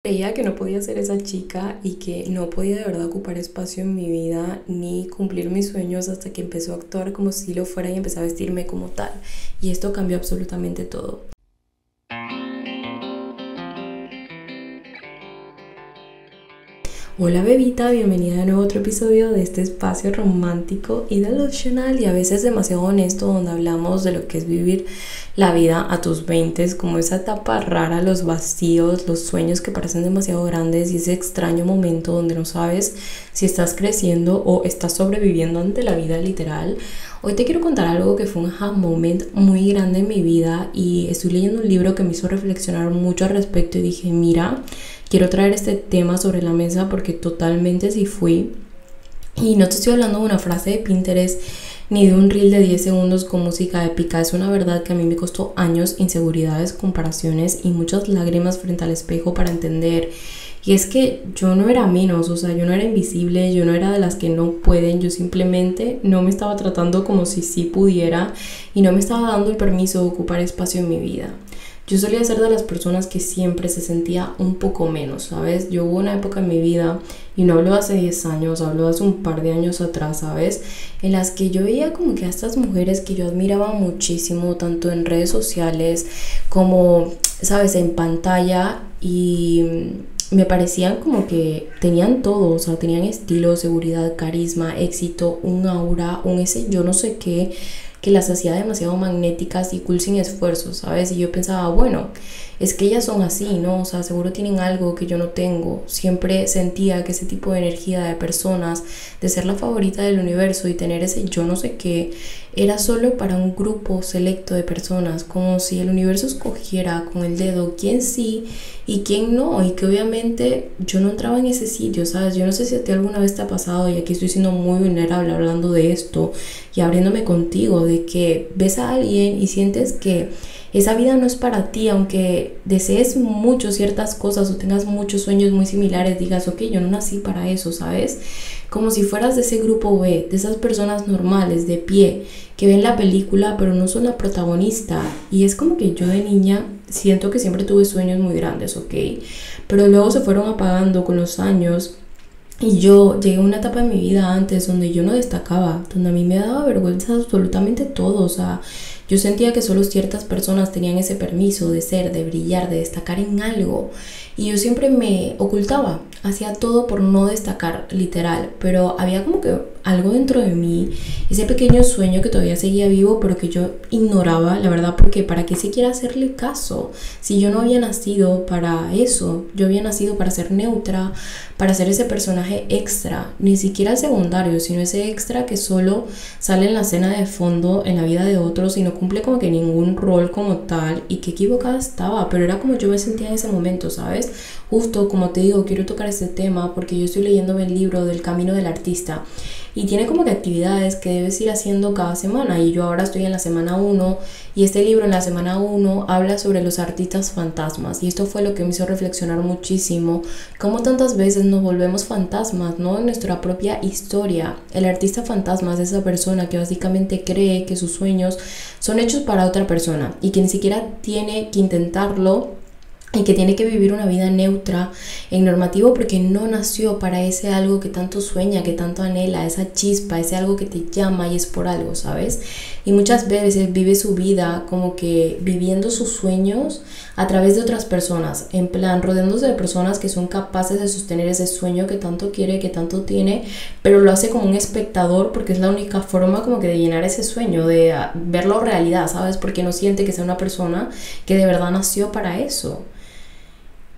Creía que no podía ser esa chica y que no podía de verdad ocupar espacio en mi vida ni cumplir mis sueños hasta que empezó a actuar como si lo fuera y empecé a vestirme como tal. Y esto cambió absolutamente todo. Hola bebita, bienvenida de nuevo a otro episodio de este espacio romántico y delusional y a veces demasiado honesto donde hablamos de lo que es vivir la vida a tus 20, como esa etapa rara, los vacíos, los sueños que parecen demasiado grandes y ese extraño momento donde no sabes si estás creciendo o estás sobreviviendo ante la vida literal. Hoy te quiero contar algo que fue un aha moment muy grande en mi vida y estoy leyendo un libro que me hizo reflexionar mucho al respecto y dije, mira, quiero traer este tema sobre la mesa porque totalmente sí fui. Y no te estoy hablando de una frase de Pinterest ni de un reel de 10 segundos con música épica. Es una verdad que a mí me costó años, inseguridades, comparaciones y muchas lágrimas frente al espejo para entender. Y es que yo no era menos, o sea, yo no era invisible, yo no era de las que no pueden, yo simplemente no me estaba tratando como si sí pudiera y no me estaba dando el permiso de ocupar espacio en mi vida. Yo solía ser de las personas que siempre se sentía un poco menos, ¿sabes? Yo hubo una época en mi vida, y no hablo hace 10 años, hablo hace un par de años atrás, ¿sabes? En las que yo veía como que a estas mujeres que yo admiraba muchísimo, tanto en redes sociales como, ¿sabes? En pantalla y me parecían como que tenían todo, o sea, tenían estilo, seguridad, carisma, éxito, un aura, un ese yo no sé qué que las hacía demasiado magnéticas y cool sin esfuerzo, ¿sabes? Y yo pensaba, bueno, es que ellas son así, ¿no? O sea, seguro tienen algo que yo no tengo. Siempre sentía que ese tipo de energía de personas, de ser la favorita del universo y tener ese yo no sé qué, era solo para un grupo selecto de personas, como si el universo escogiera con el dedo quién sí y quién no, y que obviamente yo no entraba en ese sitio, ¿sabes? Yo no sé si a ti alguna vez te ha pasado, y aquí estoy siendo muy vulnerable hablando de esto y abriéndome contigo, de que ves a alguien y sientes que esa vida no es para ti, aunque desees mucho ciertas cosas o tengas muchos sueños muy similares, digas, ok, yo no nací para eso, ¿sabes? Como si fueras de ese grupo B, de esas personas normales, de pie, que ven la película pero no son la protagonista. Y es como que yo de niña siento que siempre tuve sueños muy grandes, ok, pero luego se fueron apagando con los años. Y yo llegué a una etapa en mi vida antes donde yo no destacaba, donde a mí me daba vergüenza absolutamente todo, o sea, yo sentía que solo ciertas personas tenían ese permiso de ser, de brillar, de destacar en algo. Y yo siempre me ocultaba, hacía todo por no destacar, literal. Pero había como que algo dentro de mí, ese pequeño sueño que todavía seguía vivo, pero que yo ignoraba, la verdad, porque ¿para qué siquiera hacerle caso? Si yo no había nacido para eso, yo había nacido para ser neutra, para ser ese personaje extra, ni siquiera secundario, sino ese extra que solo sale en la escena de fondo en la vida de otros y no cumple como que ningún rol como tal. Y qué equivocada estaba, pero era como yo me sentía en ese momento, ¿sabes? Justo como te digo, quiero tocar este tema porque yo estoy leyendo el libro del camino del artista y tiene como que actividades que debes ir haciendo cada semana, y yo ahora estoy en la semana uno, y este libro en la semana uno habla sobre los artistas fantasmas, y esto fue lo que me hizo reflexionar muchísimo, cómo tantas veces nos volvemos fantasmas, ¿no? En nuestra propia historia. El artista fantasma es esa persona que básicamente cree que sus sueños son hechos para otra persona y que ni siquiera tiene que intentarlo y que tiene que vivir una vida neutra en normativo porque no nació para ese algo que tanto sueña, que tanto anhela, esa chispa, ese algo que te llama y es por algo, ¿sabes? Y muchas veces vive su vida como que viviendo sus sueños a través de otras personas, en plan rodeándose de personas que son capaces de sostener ese sueño que tanto quiere, que tanto tiene, pero lo hace como un espectador porque es la única forma como que de llenar ese sueño, de verlo realidad, ¿sabes? Porque no siente que sea una persona que de verdad nació para eso.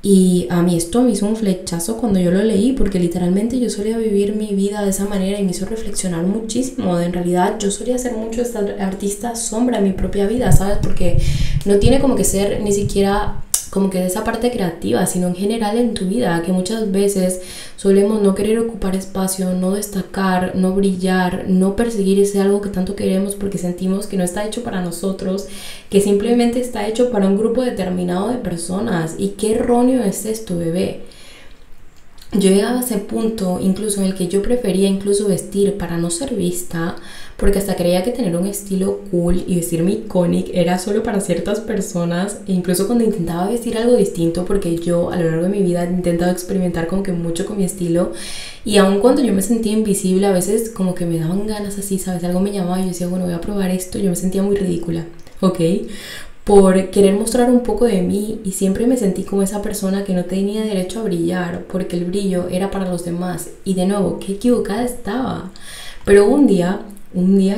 Y a mí esto me hizo un flechazo cuando yo lo leí, porque literalmente yo solía vivir mi vida de esa manera y me hizo reflexionar muchísimo. En realidad yo solía ser mucho esta artista sombra en mi propia vida, ¿sabes? Porque no tiene como que ser ni siquiera como que de esa parte creativa, sino en general en tu vida, que muchas veces solemos no querer ocupar espacio, no destacar, no brillar, no perseguir ese algo que tanto queremos porque sentimos que no está hecho para nosotros, que simplemente está hecho para un grupo determinado de personas. Y qué erróneo es esto, bebé. yo llegaba a ese punto incluso en el que yo prefería incluso vestir para no ser vista, porque hasta creía que tener un estilo cool y vestirme iconic era solo para ciertas personas, e incluso cuando intentaba vestir algo distinto, porque yo a lo largo de mi vida he intentado experimentar como que mucho con mi estilo, y aun cuando yo me sentía invisible a veces como que me daban ganas así, ¿sabes? Algo me llamaba y yo decía, bueno, voy a probar esto, yo me sentía muy ridícula, ¿ok? Por querer mostrar un poco de mí, y siempre me sentí como esa persona que no tenía derecho a brillar porque el brillo era para los demás, y de nuevo, qué equivocada estaba. Pero un día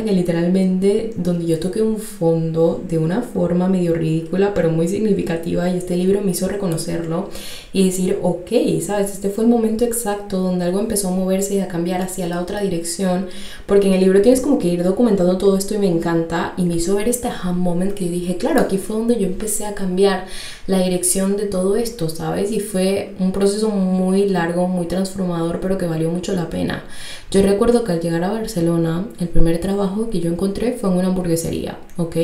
que literalmente donde yo toqué un fondo de una forma medio ridícula pero muy significativa, y este libro me hizo reconocerlo y decir, ok, sabes, este fue el momento exacto donde algo empezó a moverse y a cambiar hacia la otra dirección, porque en el libro tienes como que ir documentando todo esto y me encanta, y me hizo ver este aha moment que yo dije, claro, aquí fue donde yo empecé a cambiar la dirección de todo esto, ¿sabes? Y fue un proceso muy largo, muy transformador, pero que valió mucho la pena. Yo recuerdo que al llegar a Barcelona, el primer trabajo que yo encontré fue en una hamburguesería, ¿ok?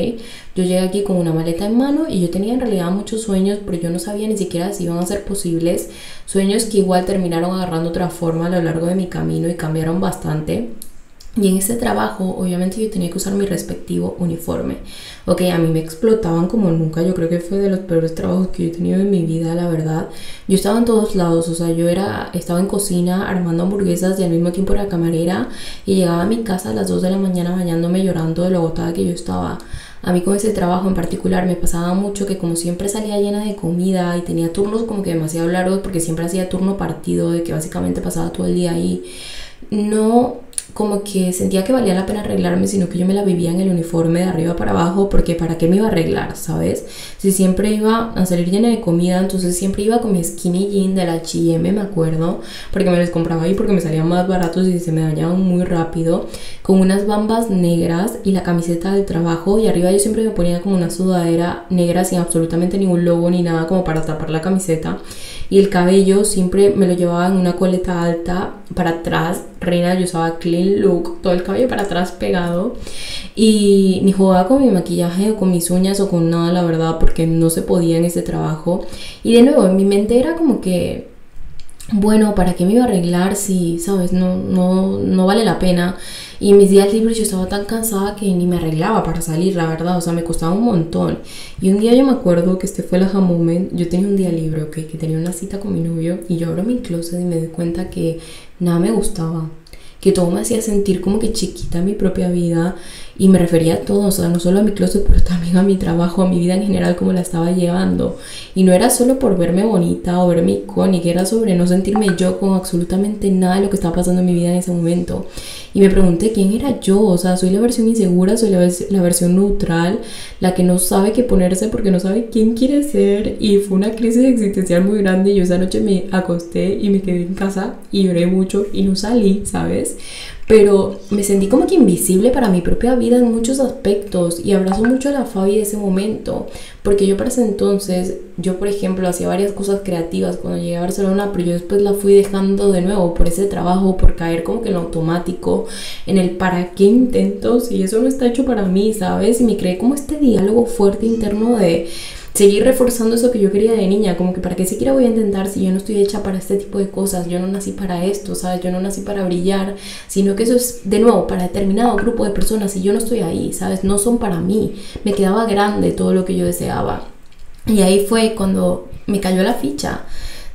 Yo llegué aquí con una maleta en mano y yo tenía en realidad muchos sueños, pero yo no sabía ni siquiera si iban a ser posibles. Sueños que igual terminaron agarrando otra forma a lo largo de mi camino y cambiaron bastante. Y en ese trabajo, obviamente, yo tenía que usar mi respectivo uniforme. Ok, a mí me explotaban como nunca. Yo creo que fue de los peores trabajos que yo he tenido en mi vida, la verdad. Yo estaba en todos lados, o sea, estaba en cocina armando hamburguesas y al mismo tiempo era camarera. Y llegaba a mi casa a las 2 de la mañana bañándome, llorando de lo agotada que yo estaba. A mí con ese trabajo en particular me pasaba mucho que como siempre salía llena de comida y tenía turnos como que demasiado largos, porque siempre hacía turno partido, de que básicamente pasaba todo el día ahí, no como que sentía que valía la pena arreglarme, sino que yo me la vivía en el uniforme de arriba para abajo, porque ¿para qué me iba a arreglar, sabes? Si siempre iba a salir llena de comida, entonces siempre iba con mi skinny jean de la H&M, me acuerdo, porque me los compraba ahí porque me salían más baratos y se me dañaban muy rápido, con unas bambas negras y la camiseta del trabajo, y arriba yo siempre me ponía como una sudadera negra sin absolutamente ningún logo ni nada como para tapar la camiseta, y el cabello siempre me lo llevaba en una coleta alta para atrás. Reina, yo usaba clean look, todo el cabello para atrás pegado, y ni jugaba con mi maquillaje o con mis uñas o con nada, la verdad, porque no se podía en ese trabajo. Y de nuevo en mi mente era como que, bueno, ¿para qué me iba a arreglar si, sabes, no vale la pena? Y mis días libres yo estaba tan cansada que ni me arreglaba para salir, la verdad, o sea, me costaba un montón. Y un día yo me acuerdo que este fue el aha moment. Yo tenía un día libre, ok, que tenía una cita con mi novio, y yo abro mi closet y me doy cuenta que nada me gustaba, que todo me hacía sentir como que chiquita en mi propia vida, y me refería a todo, o sea, no solo a mi closet, pero también a mi trabajo, a mi vida en general, cómo la estaba llevando. Y no era solo por verme bonita o verme icónica, era sobre no sentirme yo con absolutamente nada de lo que estaba pasando en mi vida en ese momento. Y me pregunté quién era yo, o sea, soy la versión insegura, soy la versión neutral, la que no sabe qué ponerse porque no sabe quién quiere ser. Y fue una crisis existencial muy grande. Yo esa noche me acosté y me quedé en casa y lloré mucho y no salí, ¿sabes? Pero me sentí como que invisible para mi propia vida en muchos aspectos, y abrazo mucho a la Fabi de ese momento, porque yo para ese entonces, yo por ejemplo hacía varias cosas creativas cuando llegué a Barcelona, pero yo después la fui dejando de nuevo por ese trabajo, por caer como que en lo automático, en el para qué intento si eso no está hecho para mí, ¿sabes? Y me creé como este diálogo fuerte interno de seguir reforzando eso que yo quería de niña, como que para qué siquiera voy a intentar si yo no estoy hecha para este tipo de cosas, yo no nací para esto, ¿sabes? Yo no nací para brillar, sino que eso es de nuevo para determinado grupo de personas y yo no estoy ahí, ¿sabes? No son para mí. Me quedaba grande todo lo que yo deseaba. Y ahí fue cuando me cayó la ficha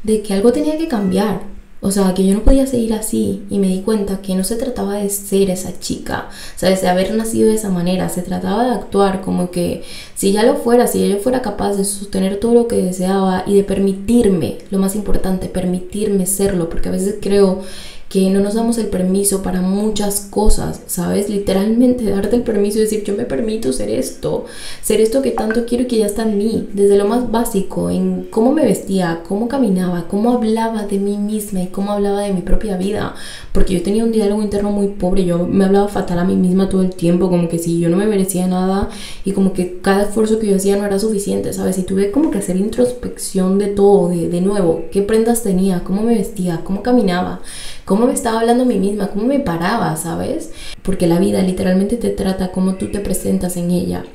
de que algo tenía que cambiar. O sea, que yo no podía seguir así, y me di cuenta que no se trataba de ser esa chica, ¿sabes? De haber nacido de esa manera. Se trataba de actuar como que si ya lo fuera, si yo fuera capaz de sostener todo lo que deseaba y de permitirme, lo más importante, permitirme serlo, porque a veces creo que no nos damos el permiso para muchas cosas, ¿sabes? Literalmente darte el permiso y decir, yo me permito ser esto que tanto quiero y que ya está en mí, desde lo más básico, en cómo me vestía, cómo caminaba, cómo hablaba de mí misma y cómo hablaba de mi propia vida, porque yo tenía un diálogo interno muy pobre. Yo me hablaba fatal a mí misma todo el tiempo, como que si yo no me merecía nada y como que cada esfuerzo que yo hacía no era suficiente, ¿sabes? Y tuve como que hacer introspección de todo, de nuevo, qué prendas tenía, cómo me vestía, cómo caminaba, cómo me estaba hablando a mí misma, cómo me paraba, ¿sabes? Porque la vida literalmente te trata como tú te presentas en ella.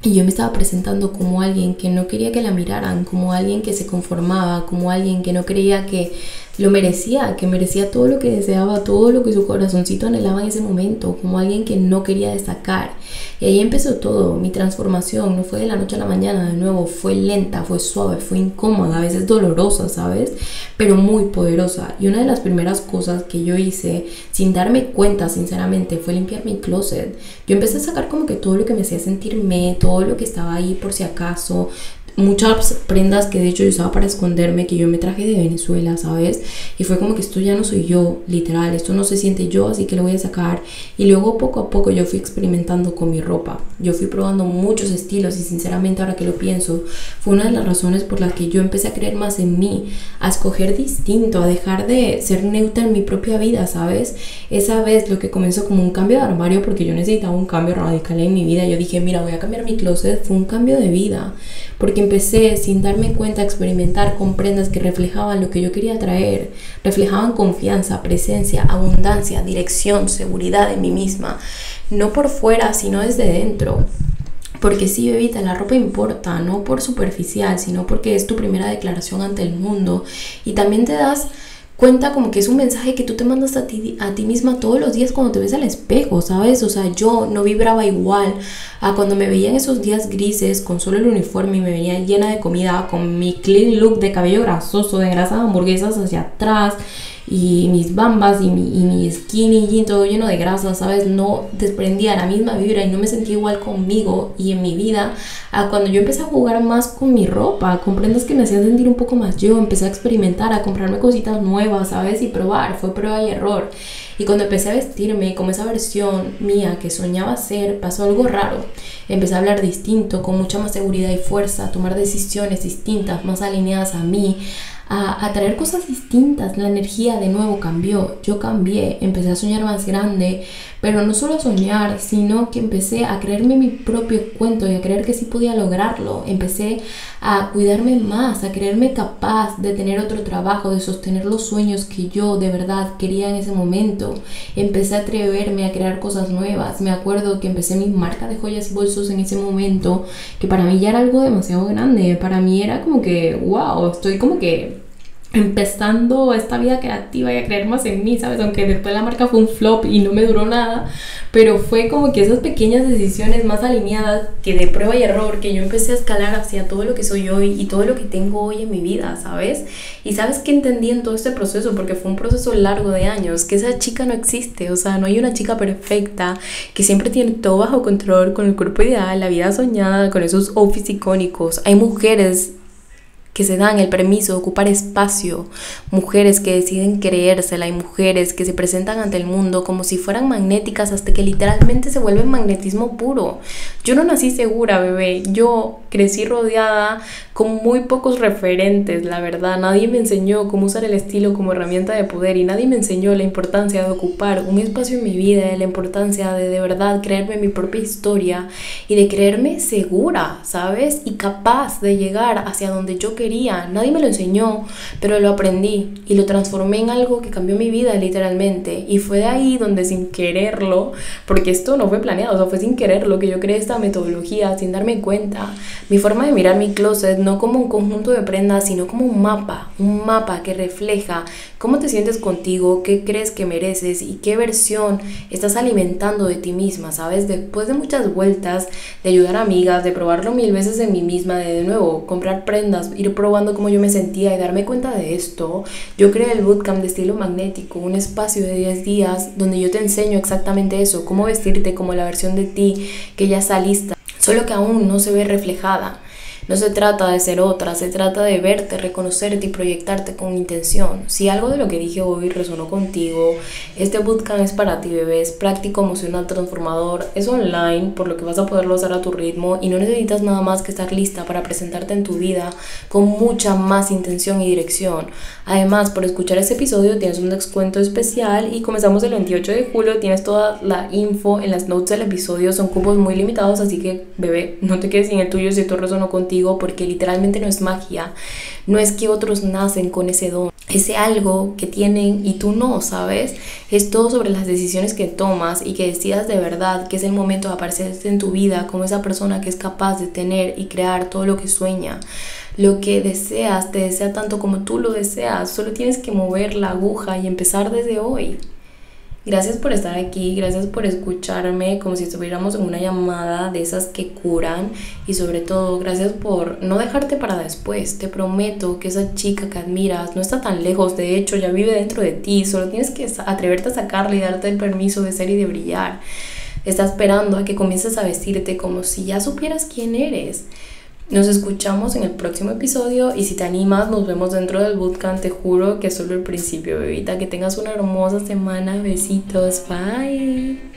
Y yo me estaba presentando como alguien que no quería que la miraran, como alguien que se conformaba, como alguien que no creía que lo merecía, que merecía todo lo que deseaba, todo lo que su corazoncito anhelaba en ese momento, como alguien que no quería destacar. Y ahí empezó todo, mi transformación. No fue de la noche a la mañana, de nuevo, fue lenta, fue suave, fue incómoda, a veces dolorosa, ¿sabes? Pero muy poderosa. Y una de las primeras cosas que yo hice, sin darme cuenta, sinceramente, fue limpiar mi closet. Yo empecé a sacar como que todo lo que me hacía sentirme, todo lo que estaba ahí por si acaso, muchas prendas que de hecho yo usaba para esconderme, que yo me traje de Venezuela, ¿sabes? Y fue como que esto ya no soy yo, literal, esto no se siente yo, así que lo voy a sacar. Y luego poco a poco yo fui experimentando con mi ropa, yo fui probando muchos estilos, y sinceramente ahora que lo pienso, fue una de las razones por las que yo empecé a creer más en mí, a escoger distinto, a dejar de ser neutra en mi propia vida, ¿sabes? Esa vez lo que comenzó como un cambio de armario, porque yo necesitaba un cambio radical en mi vida, yo dije, mira, voy a cambiar mi closet, fue un cambio de vida, porque empecé sin darme cuenta a experimentar con prendas que reflejaban lo que yo quería traer, reflejaban confianza, presencia, abundancia, dirección, seguridad en mí misma, no por fuera sino desde dentro. Porque sí, bebita, la ropa importa, no por superficial, sino porque es tu primera declaración ante el mundo, y también te das cuenta como que es un mensaje que tú te mandas a ti misma todos los días cuando te ves al espejo, ¿sabes? O sea, yo no vibraba igual a cuando me veía en esos días grises con solo el uniforme y me veía llena de comida, con mi clean look de cabello grasoso, de grasa de hamburguesas hacia atrás, y mis bambas y mi skinny jean todo lleno de grasa, ¿sabes? No desprendía la misma vibra y no me sentía igual conmigo y en mi vida a cuando yo empecé a jugar más con mi ropa, con prendas que me hacían sentir un poco más yo, empecé a experimentar, a comprarme cositas nuevas, ¿sabes? Y probar, fue prueba y error. Y cuando empecé a vestirme como esa versión mía que soñaba ser, pasó algo raro. Empecé a hablar distinto, con mucha más seguridad y fuerza, a tomar decisiones distintas, más alineadas a mí, a traer cosas distintas. La energía de nuevo cambió, yo cambié, empecé a soñar más grande, pero no solo a soñar, sino que empecé a creerme mi propio cuento y a creer que sí podía lograrlo. Empecé a cuidarme más, a creerme capaz de tener otro trabajo, de sostener los sueños que yo de verdad quería en ese momento. Empecé a atreverme a crear cosas nuevas. Me acuerdo que empecé mi marca de joyas y bolsos en ese momento, que para mí ya era algo demasiado grande. Para mí era como que, wow, estoy como que empezando esta vida creativa y a creer más en mí, ¿sabes? Aunque después la marca fue un flop y no me duró nada, pero fue como que esas pequeñas decisiones más alineadas, que de prueba y error, que yo empecé a escalar hacia todo lo que soy hoy y todo lo que tengo hoy en mi vida, ¿sabes? Y ¿sabes qué entendí en todo este proceso? Porque fue un proceso largo de años, que esa chica no existe. O sea, no hay una chica perfecta que siempre tiene todo bajo control, con el cuerpo ideal, la vida soñada, con esos outfits icónicos. Hay mujeres que se dan el permiso de ocupar espacio, mujeres que deciden creérsela, y mujeres que se presentan ante el mundo como si fueran magnéticas hasta que literalmente se vuelven magnetismo puro. Yo no nací segura, bebé, yo crecí rodeada con muy pocos referentes, la verdad. Nadie me enseñó cómo usar el estilo como herramienta de poder, y nadie me enseñó la importancia de ocupar un espacio en mi vida, la importancia de verdad creerme mi propia historia y de creerme segura, ¿sabes? Y capaz de llegar hacia donde yo quería. Nadie me lo enseñó, pero lo aprendí y lo transformé en algo que cambió mi vida literalmente. Y fue de ahí donde, sin quererlo, porque esto no fue planeado, o sea, fue sin quererlo que yo creé esta metodología, sin darme cuenta. Mi forma de mirar mi closet no como un conjunto de prendas, sino como un mapa que refleja cómo te sientes contigo, qué crees que mereces y qué versión estás alimentando de ti misma, ¿sabes? Después de muchas vueltas, de ayudar a amigas, de probarlo 1000 veces en mí misma, de nuevo comprar prendas, ir probando cómo yo me sentía y darme cuenta de esto, yo creé el bootcamp de estilo magnético, un espacio de 10 días donde yo te enseño exactamente eso, cómo vestirte como la versión de ti que ya está lista, solo que aún no se ve reflejada. No se trata de ser otra, se trata de verte, reconocerte y proyectarte con intención. Si algo de lo que dije hoy resonó contigo, este bootcamp es para ti, bebé. Es práctico, emocional, transformador, es online, por lo que vas a poderlo hacer a tu ritmo y no necesitas nada más que estar lista para presentarte en tu vida con mucha más intención y dirección. Además, por escuchar este episodio tienes un descuento especial y comenzamos el 28 de julio. Tienes toda la info en las notes del episodio, son cupos muy limitados, así que, bebé, no te quedes sin el tuyo si esto resonó contigo. contigo, porque literalmente no es magia, no es que otros nacen con ese don, ese algo que tienen y tú no, ¿sabes? Es todo sobre las decisiones que tomas y que decidas de verdad que es el momento de aparecer en tu vida como esa persona que es capaz de tener y crear todo lo que sueña. Lo que deseas, te desea tanto como tú lo deseas, solo tienes que mover la aguja y empezar desde hoy. Gracias por estar aquí, gracias por escucharme como si estuviéramos en una llamada de esas que curan, y sobre todo gracias por no dejarte para después. Te prometo que esa chica que admiras no está tan lejos, de hecho ya vive dentro de ti, solo tienes que atreverte a sacarla y darte el permiso de ser y de brillar. Está esperando a que comiences a vestirte como si ya supieras quién eres. Nos escuchamos en el próximo episodio, y si te animas nos vemos dentro del bootcamp. Te juro que es solo el principio, bebita. Que tengas una hermosa semana. Besitos, bye.